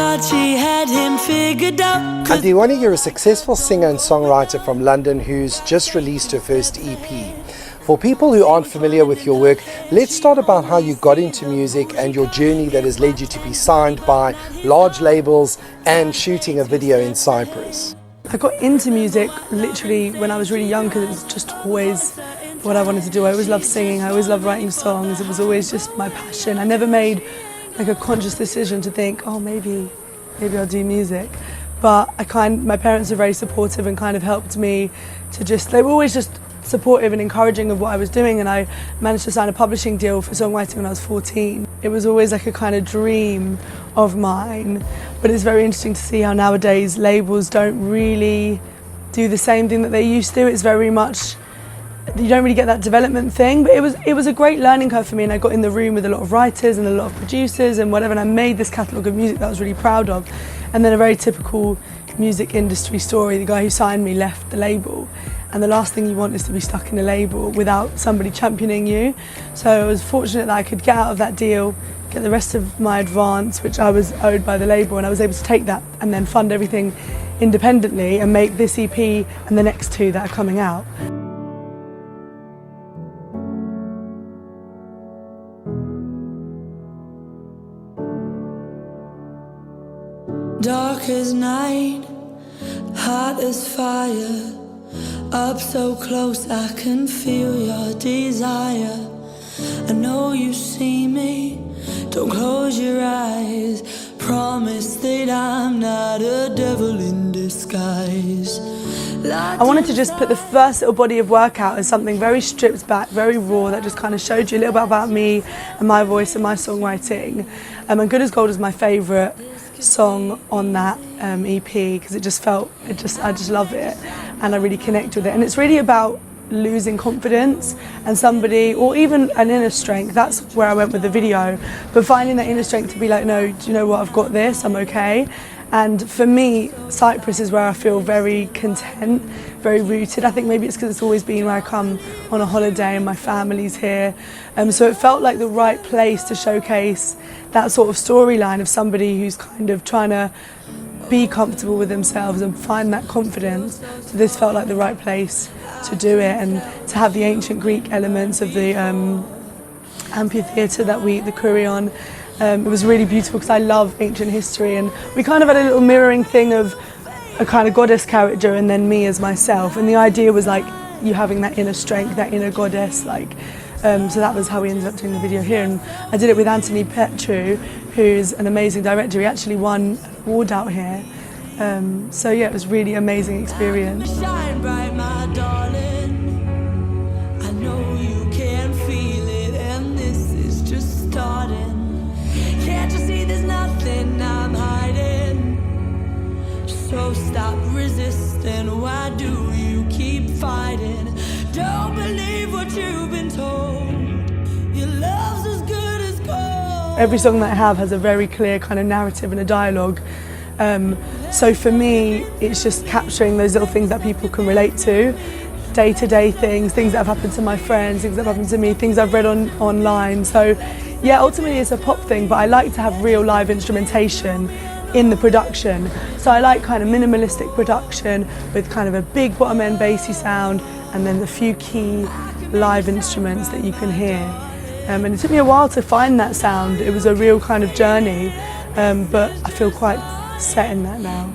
thought she had him figured out. Antigoni, you're a successful singer and songwriter from London who's just released her first EP. For people who aren't familiar with your work, let's start about how you got into music and your journey that has led you to be signed by large labels and shooting a video in Cyprus. I got into music literally when I was really young because it was just always what I wanted to do. I always loved singing, I always loved writing songs. It was always just my passion. I never made like a conscious decision to think, oh, maybe I'll do music. But my parents were very supportive and kind of helped me to they were always just supportive and encouraging of what I was doing, and I managed to sign a publishing deal for songwriting when I was 14. It was always like a kind of dream of mine, but it's very interesting to see how nowadays labels don't really do the same thing that they used to. It's very much, you don't really get that development thing, but it was a great learning curve for me, and I got in the room with a lot of writers and a lot of producers and whatever, and I made this catalogue of music that I was really proud of. And then a very typical music industry story, the guy who signed me left the label, and the last thing you want is to be stuck in a label without somebody championing you. So I was fortunate that I could get out of that deal, get the rest of my advance, which I was owed by the label, and I was able to take that and then fund everything independently and make this EP and the next two that are coming out. Dark as night, hot as fire, up so close I can feel your desire. I know you see me, don't close your eyes, promise that I'm not a devil in disguise. I wanted to just put the first little body of work out as something very stripped back, very raw, that just kind of showed you a little bit about me and my voice and my songwriting. And Good as Gold is my favourite song on that EP because I just love it and I really connect with it. And it's really about losing confidence and somebody, or even an inner strength. That's where I went with the video, but finding that inner strength to be like, no, do you know what, I've got this, I'm okay. And for me, Cyprus is where I feel very content, very rooted. I think maybe it's because it's always been where I come on a holiday and my family's here. So it felt like the right place to showcase that sort of storyline of somebody who's kind of trying to be comfortable with themselves and find that confidence. So this felt like the right place to do it, and to have the ancient Greek elements of the amphitheatre the Kurion. It was really beautiful because I love ancient history, and we kind of had a little mirroring thing of a kind of goddess character and then me as myself, and the idea was like you having that inner strength, that inner goddess, like so that was how we ended up doing the video here. And I did it with Anthony Petru, who's an amazing director. He actually won an award out here, so yeah, it was really amazing experience. Shine bright, my darling, I know you can feel it, and this is just starting. Can't you see there's nothing I'm hiding? So stop resisting, why do you keep fighting? Don't believe what you've been told, your love's as good as gold. Every song that I have has a very clear kind of narrative and a dialogue. So for me, it's just capturing those little things that people can relate to, day-to-day things that have happened to my friends, things that have happened to me, things I've read online. So yeah, ultimately it's a pop thing, but I like to have real live instrumentation in the production. So I like kind of minimalistic production with kind of a big bottom end bassy sound and then a few key live instruments that you can hear. And it took me a while to find that sound. It was a real kind of journey, but I feel quite set in that now.